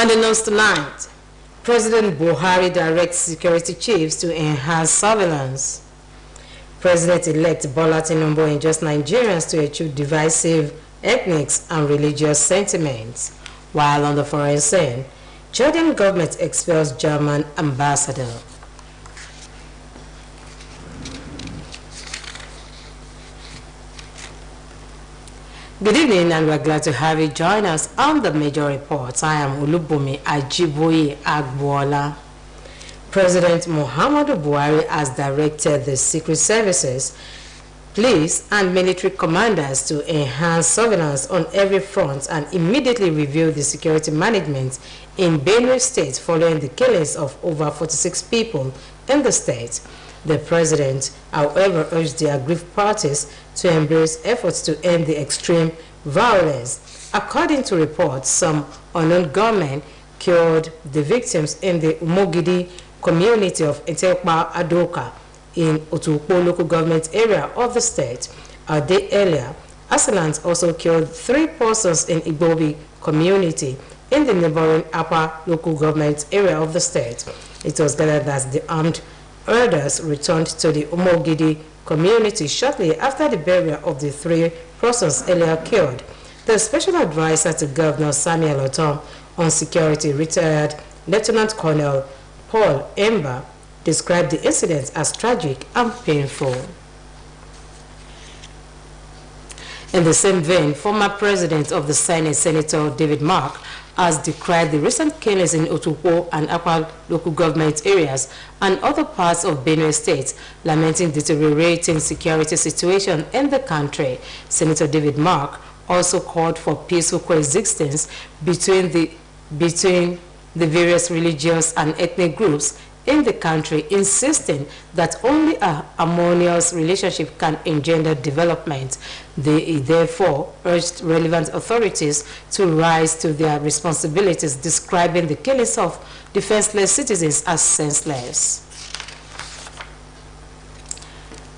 On the news tonight, President Buhari directs security chiefs to enhance surveillance. President-elect Bola Tinubu enjoins Nigerians to eschew divisive ethnic and religious sentiments. While on the foreign scene, Jordan government expels German ambassador. Good evening, and we're glad to have you join us on the major reports. I am Olubumi Ajiboye Agbola. President Muhammadu Buhari has directed the secret services, police, and military commanders to enhance surveillance on every front and immediately review the security management in Benue State following the killings of over 46 people in the state. The president, however, urged the aggrieved parties to embrace efforts to end the extreme violence. According to reports, some unknown gunmen killed the victims in the Umogidi community of Etekpa Adoka in Otukpo local government area of the state. A day earlier, assailants also killed 3 persons in Igbobi community in the neighboring Upper local government area of the state. It was gathered that the armed herders returned to the Umogidi community shortly after the burial of the 3 persons earlier killed. The special advisor to Governor Samuel Otom on security, retired Lieutenant Colonel Paul Emba, described the incident as tragic and painful. In the same vein, former President of the Senate, Senator David Mark, has decried the recent killings in Otukpo and Akwa local government areas and other parts of Benue State, lamenting deteriorating security situation in the country. Senator David Mark also called for peaceful coexistence between the various religious and ethnic groups in the country, insisting that only a harmonious relationship can engender development. They therefore urged relevant authorities to rise to their responsibilities, describing the killings of defenseless citizens as senseless.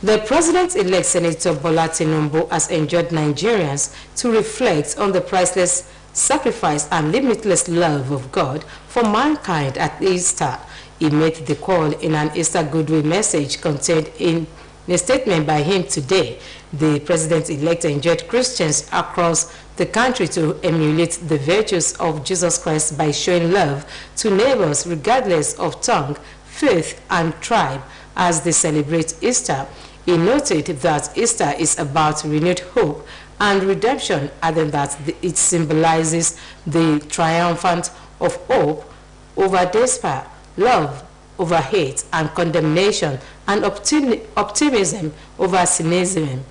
The President-elect Senator Bola Tinubu has enjoined Nigerians to reflect on the priceless sacrifice and limitless love of God for mankind at Easter. He made the call in an Easter goodwill message contained in a statement by him today. The president-elect enjoined Christians across the country to emulate the virtues of Jesus Christ by showing love to neighbors regardless of tongue, faith, and tribe as they celebrate Easter. He noted that Easter is about renewed hope and redemption, adding that it symbolizes the triumphant of hope over despair, love over hate and condemnation, and optimism over cynicism.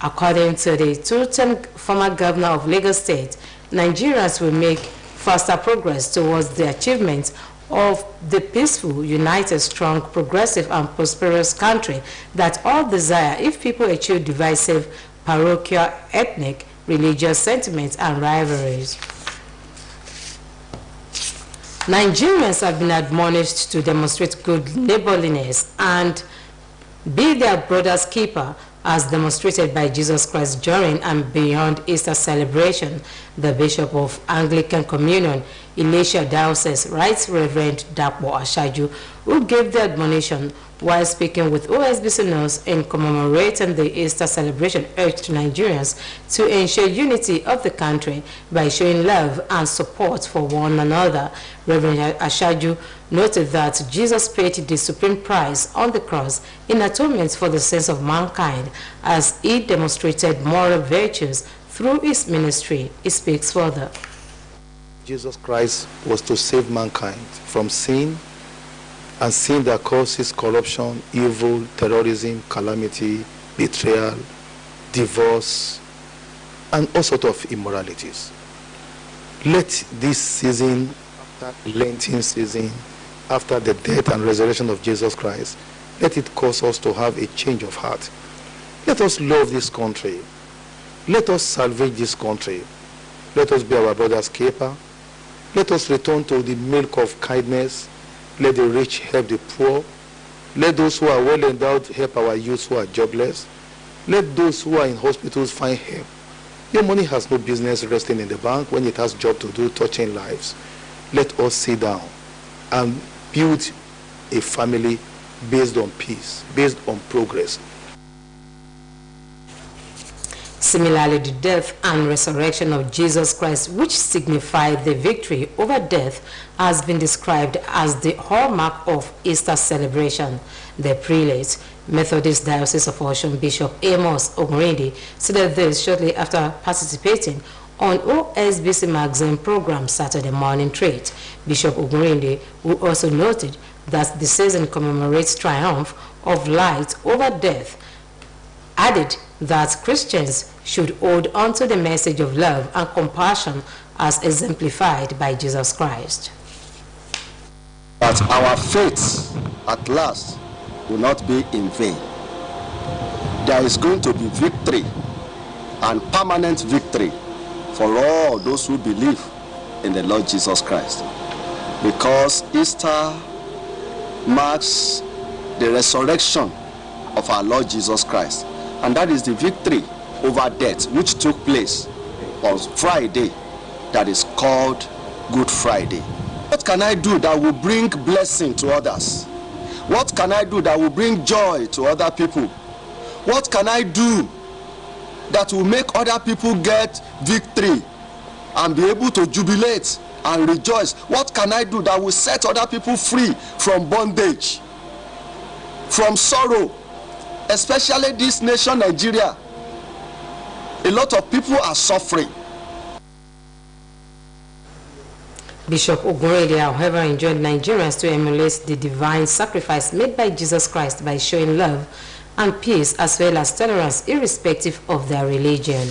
According to the 2-term former governor of Lagos State, Nigerians will make faster progress towards the achievement of the peaceful, united, strong, progressive, and prosperous country that all desire if people eschew divisive, parochial, ethnic, religious sentiments and rivalries. Nigerians have been admonished to demonstrate good neighborliness and be their brother's keeper, as demonstrated by Jesus Christ during and beyond Easter celebration. The Bishop of Anglican Communion, Elisha Diocese, writes Reverend Dapo Ashaju, who gave the admonition while speaking with Osbc News in commemorating the Easter celebration, urged Nigerians to ensure unity of the country by showing love and support for one another. Reverend Ashaju noted that Jesus paid the supreme price on the cross in atonement for the sins of mankind, as he demonstrated moral virtues through his ministry. He speaks further. Jesus Christ was to save mankind from sin, and sin that causes corruption, evil, terrorism, calamity, betrayal, divorce, and all sorts of immoralities. Let this season, after Lenten season, after the death and resurrection of Jesus Christ, let it cause us to have a change of heart. Let us love this country. Let us salvage this country. Let us be our brother's keeper. Let us return to the milk of kindness. Let the rich help the poor. Let those who are well endowed help our youth who are jobless. Let those who are in hospitals find help. Your money has no business resting in the bank when it has job to do touching lives. let us sit down and build a family based on peace, based on progress. Similarly, the death and resurrection of Jesus Christ, which signified the victory over death, has been described as the hallmark of Easter celebration. The prelate, Methodist Diocese of Osun Bishop Amos Ogunrinde, said this shortly after participating on OSBC magazine program Saturday Morning Treat. Bishop Ogunrinde, who also noted that the season commemorates triumph of light over death, added that Christians should hold on to the message of love and compassion as exemplified by Jesus Christ. But our faith at last will not be in vain. There is going to be victory and permanent victory for all those who believe in the Lord Jesus Christ, because Easter marks the resurrection of our Lord Jesus Christ, and that is the victory over death which took place on Friday, that is called Good Friday. What can I do that will bring blessing to others? What can I do that will bring joy to other people? What can I do that will make other people get victory and be able to jubilate and rejoice? What can I do that will set other people free from bondage, from sorrow? Especially this nation, Nigeria, a lot of people are suffering. Bishop Ogunrinde, however, enjoined Nigerians to emulate the divine sacrifice made by Jesus Christ by showing love and peace as well as tolerance irrespective of their religion.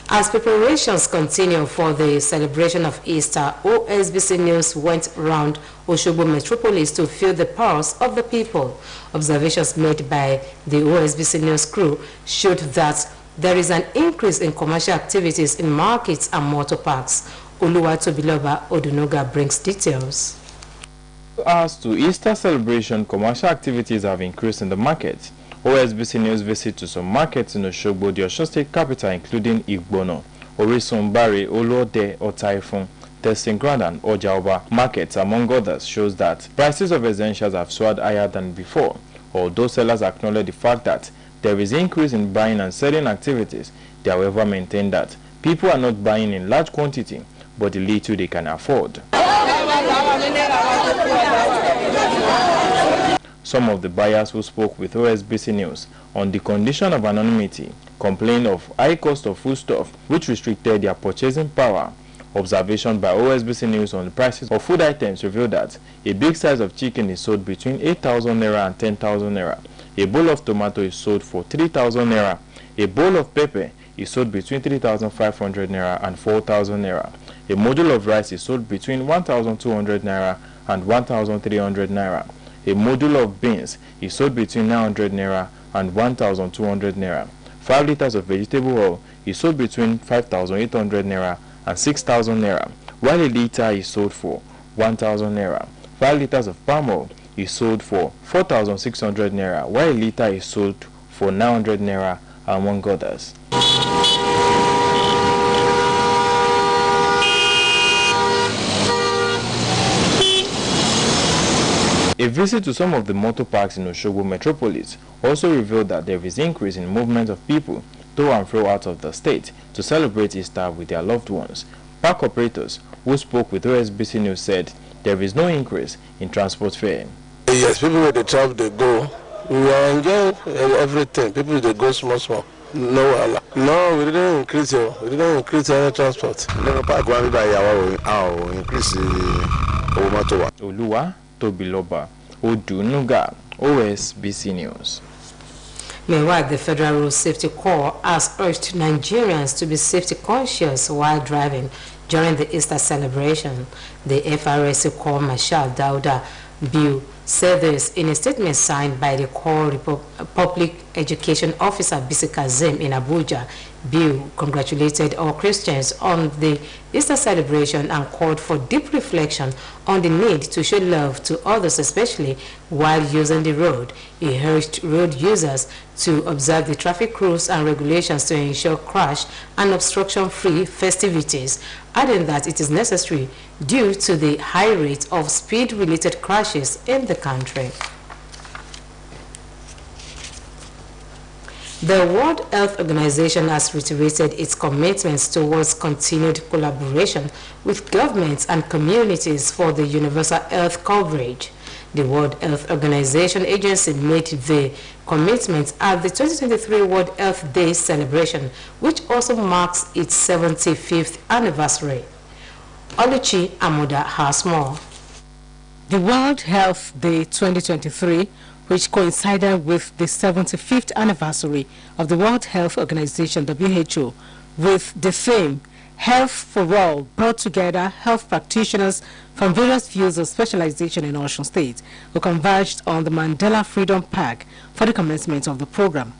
As preparations continue for the celebration of Easter, OSBC News went round Osogbo metropolis to feel the pulse of the people. Observations made by the OSBC News crew showed that there is an increase in commercial activities in markets and motor parks. Oluwatobiloba Odunuga brings details. As to Easter celebration, commercial activities have increased in the market. OSBC News visit to some markets in Osogbo, the Osun State capital, including Igbono, Orisun, Bari, Olode, Otaifun, Testing Ground, and Ojaoba markets, among others, shows that prices of essentials have soared higher than before. Although sellers acknowledge the fact that there is increase in buying and selling activities, they however maintain that people are not buying in large quantity, but the little they can afford. Some of the buyers who spoke with OSBC News on the condition of anonymity complained of high cost of foodstuff, which restricted their purchasing power. Observation by OSBC News on the prices of food items revealed that a big size of chicken is sold between 8,000 naira and 10,000 naira. A bowl of tomato is sold for 3,000 naira. A bowl of pepper is sold between 3,500 naira and 4,000 naira. A module of rice is sold between 1,200 naira and 1,300 naira. A module of beans is sold between 900 naira and 1,200 naira. 5 liters of vegetable oil is sold between 5,800 naira and 6,000 naira, while a liter is sold for 1,000 naira. 5 liters of palm oil is sold for 4,600 naira, while a liter is sold for 900 naira, among others. A visit to some of the motor parks in Osogbo metropolis also revealed that there is increase in movement of people to and fro out of the state to celebrate Easter with their loved ones. Park operators who spoke with OSBC News said there is no increase in transport fare. Yes, people with the travel, they go. We are enjoying everything. People, they go small. No, we didn't increase any transport. Oluwatobiloba Odunuga, OSBC News. Meanwhile, the Federal Road Safety Corps has urged Nigerians to be safety conscious while driving during the Easter celebration. The FRSC Corps Marshal Dauda Biu said this in a statement signed by the Corps Public Education Officer Bisi Kazim in Abuja Bill congratulated all Christians on the Easter celebration and called for deep reflection on the need to show love to others, especially while using the road. He urged road users to observe the traffic rules and regulations to ensure crash and obstruction-free festivities, adding that it is necessary due to the high rate of speed-related crashes in the country. The World Health Organization has reiterated its commitments towards continued collaboration with governments and communities for the universal health coverage. The World Health Organization agency made the commitment at the 2023 World Health Day celebration, which also marks its 75th anniversary. Oluchi Amuda has more. The World Health Day 2023, which coincided with the 75th anniversary of the World Health Organization, WHO, with the theme Health for All, brought together health practitioners from various fields of specialization in Osun State, who converged on the Mandela Freedom Park for the commencement of the program.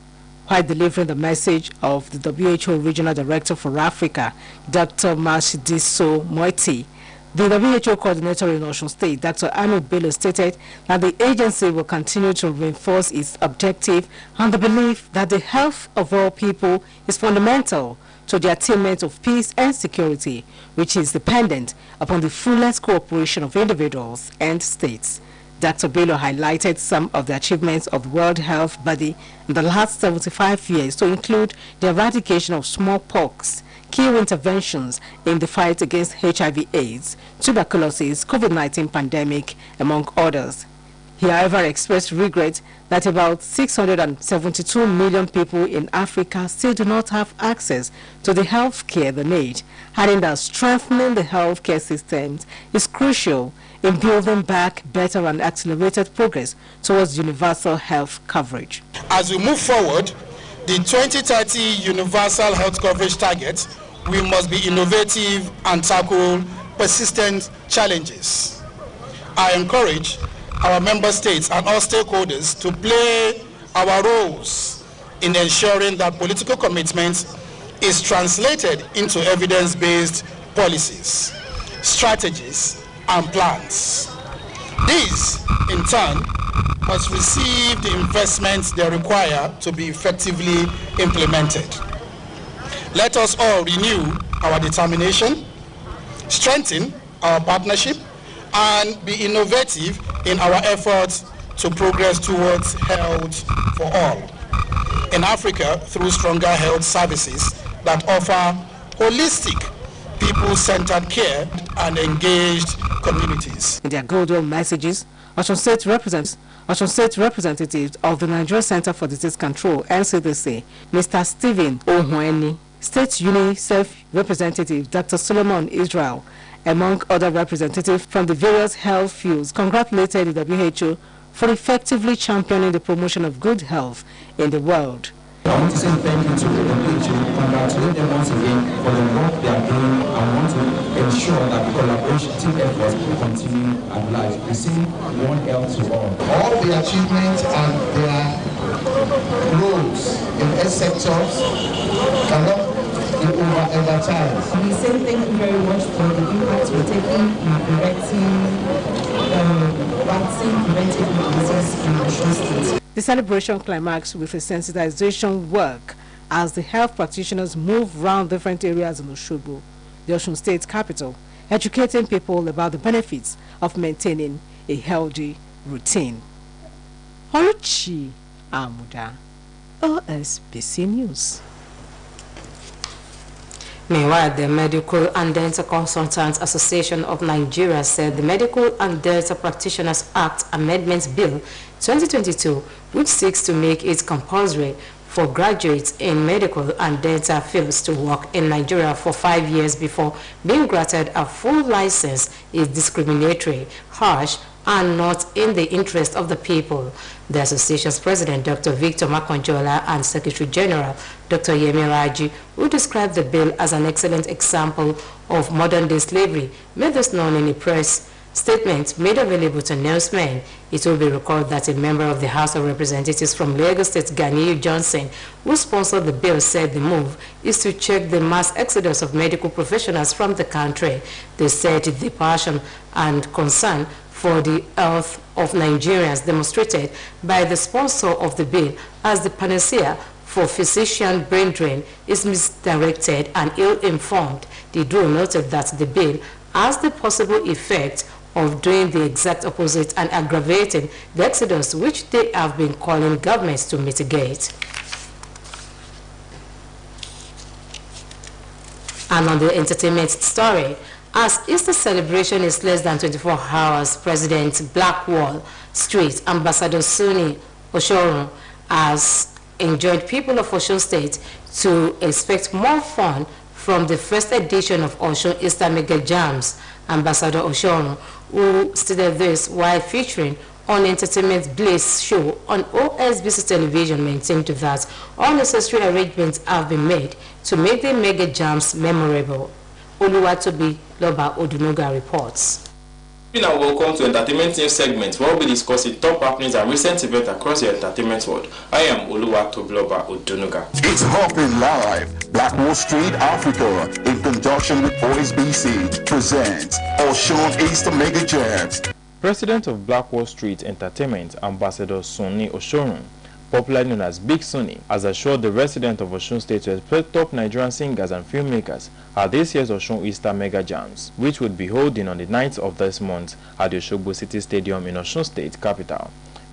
While delivering the message of the WHO Regional Director for Africa, Dr. Mashidiso Moiti, the WHO coordinator in Osun State, Dr. Anu Bello, stated that the agency will continue to reinforce its objective and the belief that the health of all people is fundamental to the attainment of peace and security, which is dependent upon the fullest cooperation of individuals and states. Dr. Bello highlighted some of the achievements of the World Health Body in the last 75 years to include the eradication of smallpox, key interventions in the fight against HIV/AIDS, tuberculosis, COVID-19 pandemic, among others. He, however, expressed regret that about 672 million people in Africa still do not have access to the health care they need, adding that strengthening the health care systems is crucial in building back better and accelerated progress towards universal health coverage. As we move forward, the 2030 universal health coverage target, we must be innovative and tackle persistent challenges. I encourage our member states and all stakeholders to play our roles in ensuring that political commitment is translated into evidence-based policies, strategies, and plans. These, in turn, must receive the investments they require to be effectively implemented. Let us all renew our determination, strengthen our partnership, and be innovative in our efforts to progress towards health for all. In Africa, through stronger health services that offer holistic, people-centered care and engaged communities. In their Goodwill messages, Osun State representatives of the Nigeria Center for Disease Control, NCDC, Mr. Stephen Ohweni, State UNICEF representative Dr. Solomon Israel, among other representatives from the various health fields, congratulated the WHO for effectively championing the promotion of good health in the world. I want to say thank you to the WHO, congratulate them once again for the work they are doing, and want to ensure that the collaborative efforts will continue at large. We see one health to all. All the achievements and their roles in health sectors cannot be over-advertised. We say thank you very much for the impact we're taking in erecting vaccine preventive disease in Osun State. The celebration climaxed with a sensitization work as the health practitioners move around different areas in Osogbo, the Osun State capital, educating people about the benefits of maintaining a healthy routine. Oluchi Amuda, Osbc News. Meanwhile, the Medical and Dental Consultants Association of Nigeria said the Medical and Dental Practitioners Act Amendments Bill 2022, which seeks to make it compulsory for graduates in medical and dental fields to work in Nigeria for 5 years before being granted a full license, is discriminatory, harsh, and not in the interest of the people. The association's president, Dr. Victor Makonjola, and Secretary General, Dr. Yemi Raji, who described the bill as an excellent example of modern-day slavery, made this known in a press statement made available to newsmen. It will be recalled that a member of the House of Representatives from Lagos State, Ganiyu Johnson, who sponsored the bill, said the move is to check the mass exodus of medical professionals from the country. They said the passion and concern for the health of Nigerians demonstrated by the sponsor of the bill as the panacea for physician brain drain is misdirected and ill-informed. The duo noted that the bill has the possible effect of doing the exact opposite and aggravating the exodus which they have been calling governments to mitigate. And on the entertainment story, as Easter celebration is less than 24 hours, President Blackwall Street Ambassador Sunny Oshorun has enjoined people of Osun State to expect more fun from the first edition of Osun Easter Mega Jams. Ambassador Oshorun, who stated this while featuring on Entertainment Bliss show on Osbc television, maintained that all necessary arrangements have been made to make the Mega Jams memorable. Oluwatobi Loba Odunuga reports. Now welcome to Entertainment News segment where we'll be discussing top happenings and recent events across the entertainment world. I am Oluwatobi Loba Odunuga. It's happening live. Black Wall Street Africa, in conjunction with Osbc, presents Osun Easter Mega Jams. President of Black Wall Street Entertainment, Ambassador Sunny Oshorun, popularly known as Big Sunny, has assured the residents of Osun State to expect top Nigerian singers and filmmakers at this year's Osun Easter Mega Jams, which would be holding on the 9th of this month at the Osogbo City Stadium in Osun State capital.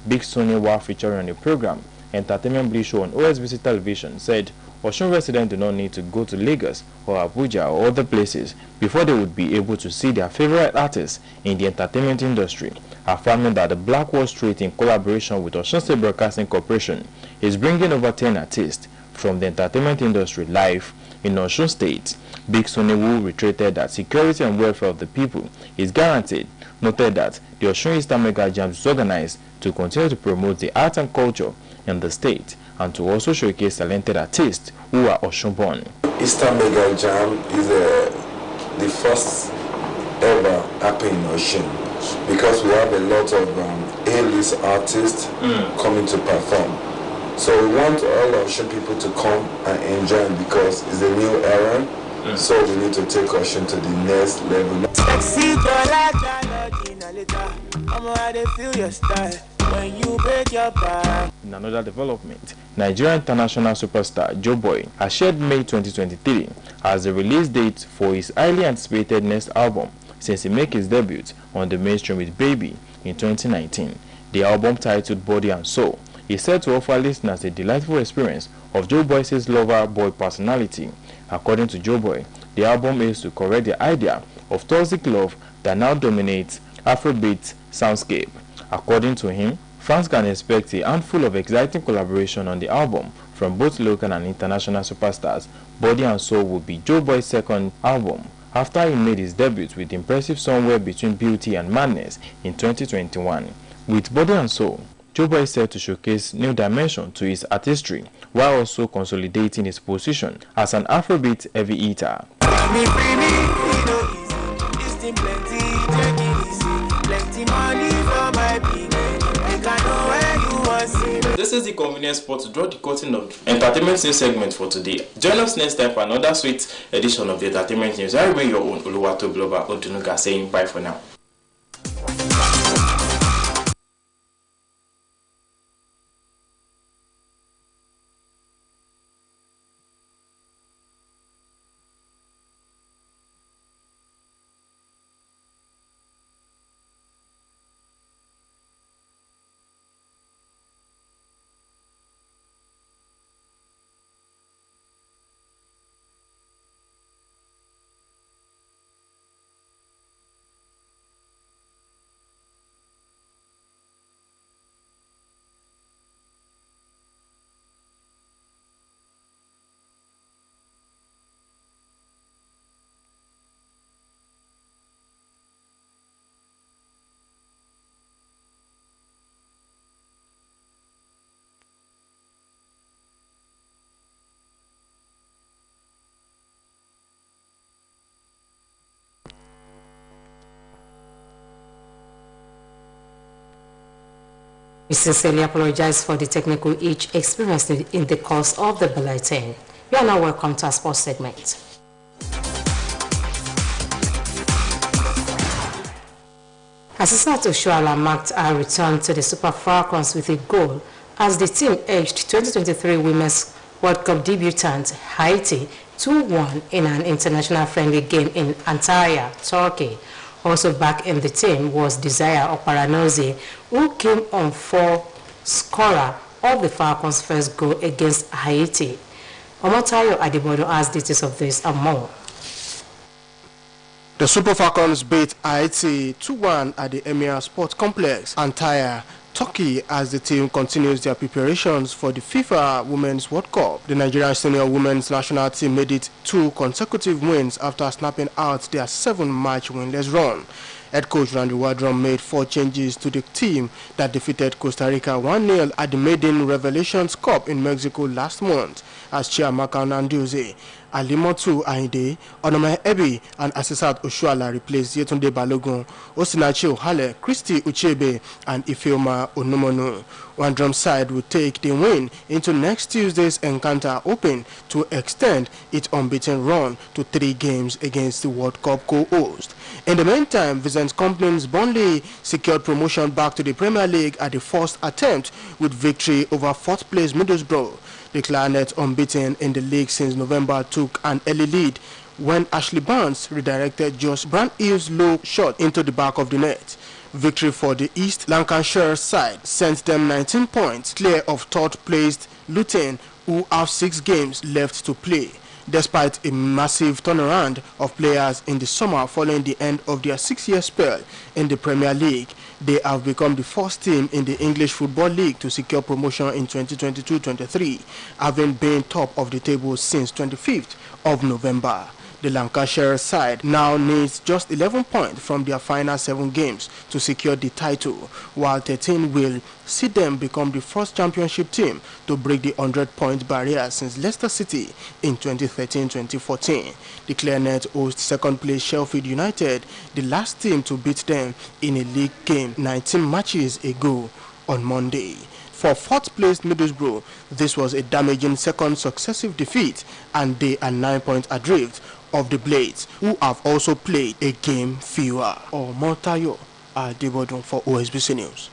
Big Sunny, while featuring on the program Entertainment Bliss show on Osbc television, said Osun residents do not need to go to Lagos or Abuja or other places before they would be able to see their favorite artists in the entertainment industry, affirming that the Black Wall Street, in collaboration with Osun State Broadcasting Corporation, is bringing over 10 artists from the entertainment industry live in Osun State. Big Sunny, who reiterated that security and welfare of the people is guaranteed, noted that the Osun Easter Mega Jams is organized to continue to promote the art and culture in the state and to also showcase talented artists who are Osun born. Easter Mega Jam is the first ever happening in Osun because we have a lot of A-list artists coming to perform. So we want all Osun people to come and enjoy it because it's a new era. So we need to take Osun to the next level. In another development, Nigerian international superstar Joeboy has shared May 2023 as the release date for his highly anticipated next album since he made his debut on the mainstream with Baby in 2019. The album, titled Body and Soul, is said to offer listeners a delightful experience of Joeboy's lover boy personality. According to Joeboy, the album aims to correct the idea of toxic love that now dominates Afrobeat soundscape. According to him, fans can expect a handful of exciting collaboration on the album from both local and international superstars. Body and Soul will be Joeboy's second album after he made his debut with impressive Somewhere Between Beauty and Madness in 2021. With Body and Soul, Joeboy is set to showcase new dimension to his artistry while also consolidating his position as an Afrobeat heavy hitter. This is the convenience spot to draw the curtain of Entertainment News segment for today. Join us next time for another sweet edition of the Entertainment News. I remain your own Oluwatobi Loba Odunuga saying bye for now. We sincerely apologize for the technical hitch experienced in the course of the bulletin. You are now welcome to our sports segment. Asisat Oshuala marked our return to the Super Falcons with a goal as the team edged 2023 Women's World Cup debutant Haiti 2-1 in an international friendly game in Antalya, Turkey. Also back in the team was Desire Oparanozie, who came on scorer of the Falcons' first goal against Haiti. Omotayo Adebodo has details of this and more. The Super Falcons beat Haiti 2-1 at the Emir Sports Complex, Antalya, Turkey, as the team continues their preparations for the FIFA Women's World Cup. The Nigerian senior women's national team made it 2 consecutive wins after snapping out their 7-match winless run. Head coach Randy Wardrum made 4 changes to the team that defeated Costa Rica 1-0 at the Maiden Revelations Cup in Mexico last month, as Chiamaka Nandioze, Alimotu Ainde, Onome Ebi, and Asisat Oshuala replaced Yetunde Balogun, Osinachi Ohale, Christy Uchebe, and Ifeoma Onomonu. Wandrum's side will take the win into next Tuesday's Encounter Open to extend its unbeaten run to 3 games against the World Cup co-host. In the meantime, Vincent Kompany's Burnley secured promotion back to the Premier League at the first attempt with victory over 4th place Middlesbrough. The Clarinets, unbeaten in the league since November, took an early lead when Ashley Barnes redirected Josh Brandhill's low shot into the back of the net. Victory for the East Lancashire side sent them 19 points clear of 3rd placed Luton, who have 6 games left to play. Despite a massive turnaround of players in the summer following the end of their 6-year spell in the Premier League, they have become the first team in the English Football League to secure promotion in 2022-23, having been top of the table since 25th of November. The Lancashire side now needs just 11 points from their final 7 games to secure the title, while 13 will see them become the first championship team to break the 100-point barrier since Leicester City in 2013-2014. The Clarinets host 2nd place Sheffield United, the last team to beat them in a league game 19 matches ago on Monday. For 4th place Middlesbrough, this was a damaging 2nd successive defeat, and they are 9 points adrift of the Blades, who have also played a game fewer. Omotayo Adebodo for Osbc News.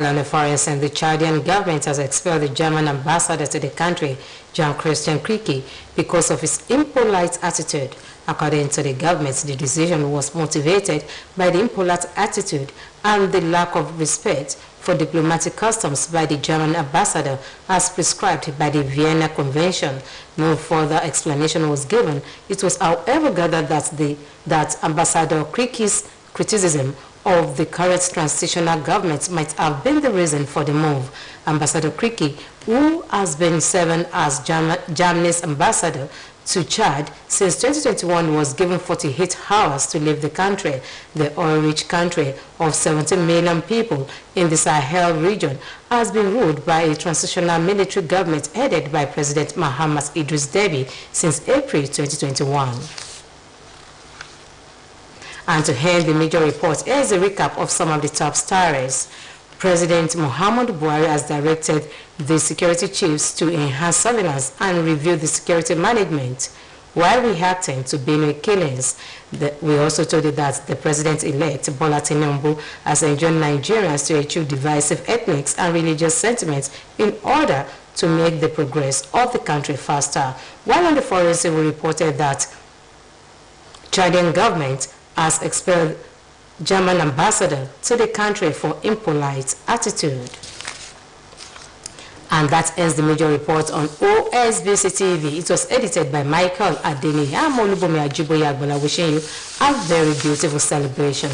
On the foreign scene, the Chadian government has expelled the German ambassador to the country, Jean-Christian Kriki, because of his impolite attitude. According to the government, the decision was motivated by the impolite attitude and the lack of respect for diplomatic customs by the German ambassador as prescribed by the Vienna Convention. No further explanation was given. It was, however, gathered that Ambassador Kriki's criticism of the current transitional government might have been the reason for the move. Ambassador Kriki, who has been serving as Germany's ambassador to Chad since 2021, was given 48 hours to leave the country. The oil-rich country of 17 million people in the Sahel region has been ruled by a transitional military government headed by President Mahamat Idris Deby since April 2021. And to end the major report, here is a recap of some of the top stories. President Muhammadu Buhari has directed the security chiefs to enhance surveillance and review the security management while reacting to Benue killings. We also told you that the president-elect Bola Tinubu has enjoined Nigerians to eschew divisive ethnic and religious sentiments in order to make the progress of the country faster. While on the foreign scene, we reported that Chadian government has expelled German ambassador to the country for impolite attitude. And that ends the major report on OSBC TV. It was edited by Michael Adeni. I'm Olubomi Ajiboye Agbola, wishing you a very beautiful celebration.